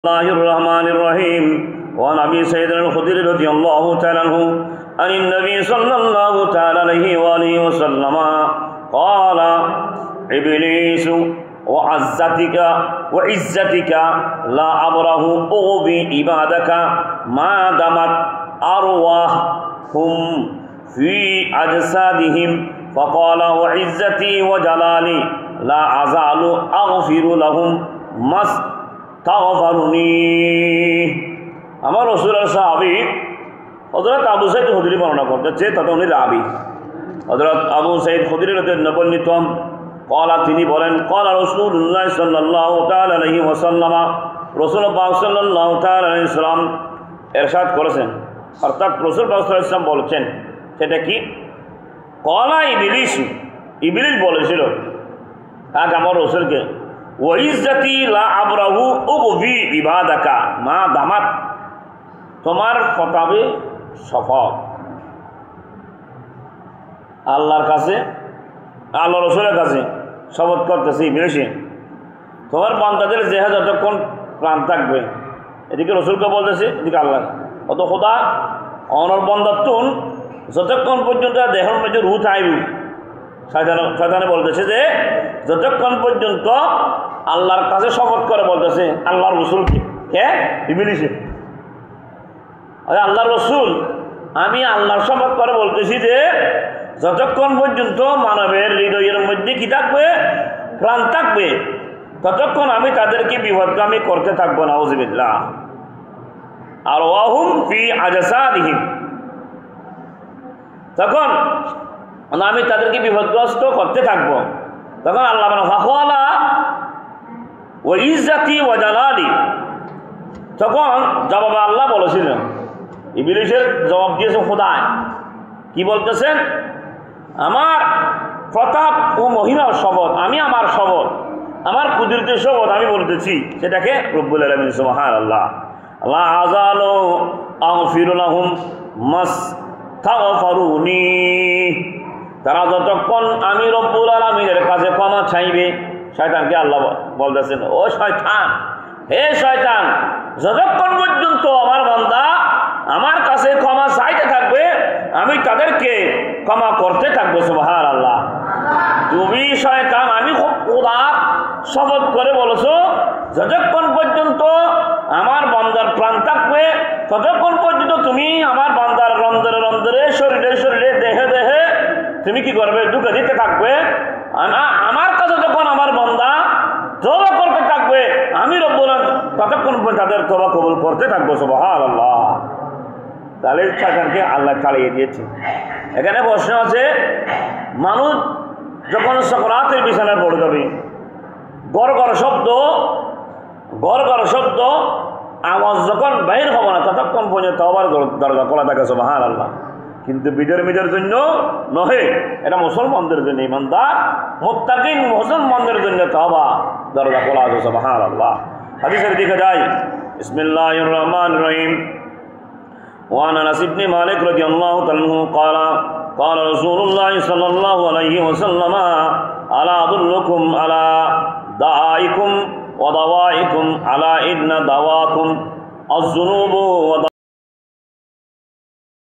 الله الرحمن الرحيم. وعن أبي سعيد الخدري رضي الله تعالى عنه عن النبي صلى الله تعالى عليه وآله وسلم قال: إبليس وعزتك لا أبره أغوي عبادك ما دامت أرواحهم في أجسادهم فقال: وعزتي وجلالي لا أزال أغفر لهم ما استغفروني. আমার রাসূলের সাহাবী হযরত আবু সাঈদ খুদরি বর্ণনা করতেছে, তথা উনি রাবী হযরত আবু সাঈদ খুদরি রাদিয়াল্লাহু বর্ণিত কলা, তিনি বলেন কলা রাসূলুল্লাহ সাল্লাল্লাহু তাআলা আলাইহি ওয়াসাল্লাম, রাসূল পাক সাল্লাল্লাহু তাআলা আলাইহি ওয়াসাল্লাম ইরশাদ করেছেন, অর্থাৎ রাসূল পাক সাল্লাল্লাহু আলাইহি ওয়াসাল্লাম বলেছেন, সেটা কি? কলা ইবলিস বলেছিল আজ আমার রাসূলকে, ওয়াইজ্জাতি লা আবরাহু উগবি ইবাদাকা মা দামাত, তোমার ফতাবে শপথ আল্লাহর কাছে, আল্লাহ রসুলের কাছে শপথ করতেছি ইবলিসে, তোমার বান্দাদের দেহে যতক্ষণ প্রাণ থাকবে, এদিকে রসুলকে বলতেছে, এদিকে আল্লাহ, অত খোদা অনর বন্দাতুন যতক্ষণ পর্যন্ত দেহের মধ্যে রুহ থাকবে, শয়তানে বলতেছে যে যতক্ষণ পর্যন্ত আল্লাহর কাছে শপথ করে বলতেছে, আল্লাহর রসুলকে, কে? ইবলিসে। আল্লাহর রসুল, আমি আল্লাহর শপথ করে বলতেছি যে যতক্ষণ পর্যন্ত মানবের হৃদয়ের মধ্যে কি থাকবে? প্রাণ থাকবে, ততক্ষণ আমি তাদেরকে বিপদগামী করতে থাকবো। নাউযুবিল্লাহ। আর ওয়াহুম ফি আজসাদিহিম, তখন আমি তাদেরকে বিপদগ্রস্ত করতে থাকবো। তখন আল্লাহ বলেন ফাকালা ওয়া ইজ্জাতি ওয়া জালালি, তখন জবাবে আল্লাহ বলেছিলেন, ইবলিসের জবাব দিয়েছে খোদায়, কি বলতেছেন? আমার প্রতাপ ও মহিমার শপথ, আমি আমার শপথ, আমার কুদরতের শপথ আমি বলতেছি, সেটাকে রব্বুল আলামিন সুবহানাল্লাহ। লা আযালু আগফিরু লাহুম মাস্তাগফিরুনি, তারা যতক্ষণ আমি রব্বুল আলামিনের কাছে ক্ষমা চাইবে, শয়তানকে আল্লাহ বলতেছেন, ও শয়তান, হে শয়তান, যতক্ষণ পর্যন্ত আমার বান্দা আমার কাছে ক্ষমা চাইতে থাকবে, আমি তাদেরকে ক্ষমা করতে থাকবো। সুবহানাল্লাহ। তুমি শয়তান, আমি খুব খোদার শপথ করে বলেছো, যতক্ষণ পর্যন্ত আমার বান্দার প্রাণ থাকবে, ততক্ষণ পর্যন্ত তুমি আমার বান্দার রন্ধরে রন্ধরে, শরীরে শরীরে, দেহে দেহে তুমি কি করবে? ঢুকে দিতে থাকবে। আমার কাছে যখন আমার বান্দা তওবা করতে থাকবে, আমি রব্বুল ততক্ষণ তাদের তওবা কবুল করতে থাকবো। সুবহানাল্লাহ। তাহলে শয়তানকে আল্লাহ তাড়িয়ে দিয়েছে। এখানে প্রশ্ন আছে, মানুষ যখন সকরাতের বিছানায় পড়ে যাবে, গড় গড় শব্দ আওয়াজ যখন বাইর হবে না, ততক্ষণ পর্যন্ত তওবার দরজা খোলা থাকে। সুবহানাল্লাহ। কিন্তু বিধর্মীদের জন্য নহে, এটা মুসলমানদের জন্য, ইমানদার মুত্তাকিন মুসলমানদের জন্য তওবা দরজা খোলা আছে। সুবহানাল্লাহ। হাদিসের দিকে যাই, বিসমিল্লাহির রহমানির রহিম। وعن انس بن مالك رضي الله تعالى عنه قال قال رسول الله صلى الله عليه وسلم: الا ادلكم على دعائكم ودوائكم، على ان دواكم الذنوب